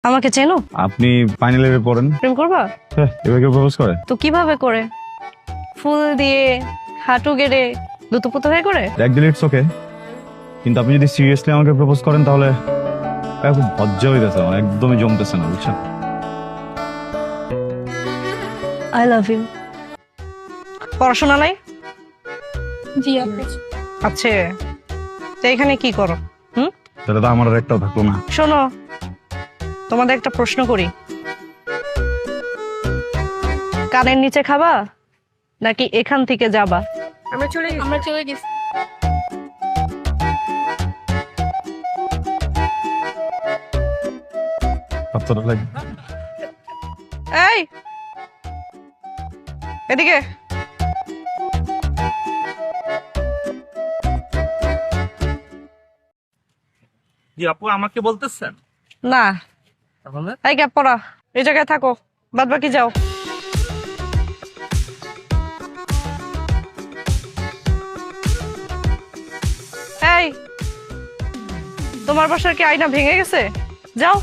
আমাকে চেনো? আপনি ফাইনাল ইয়ারে পড়েন? প্রেম করবা? হ্যাঁ, এবার কেউ প্রপোজ করে? তো কিভাবে করে? ফুল দিয়ে, হাঁটু গেড়ে, দুতুপুতো হয়ে করে? একদিন ইটস ওকে, কিন্তু আপনি যদি সিরিয়াসলি আমাকে প্রপোজ করেন তাহলে খুব লজ্জা হইতেছে, আমার একদমই জমতেছে না, বুঝছেন? I love you. পড়াশোনা নাই? জি আপু। আচ্ছা, তো এখানে কি করো? তাহলে তো আমার আর একটাও থাকলো না। শোনো, তোমাদের একটা প্রশ্ন করি, কানের নিচে খাবা নাকি এখান থেকে যাবা? আমরা চলে গেছি। কতটা লাগে? এই এদিকে। জি আপু, আমাকে বলতেছেন? না, তাহলে এই গ্যাপ পড়া, এই জায়গায় থাকো, বাদ বাকি যাও। এই, তোমার বাসার কি আয়না ভেঙে গেছে? যাও।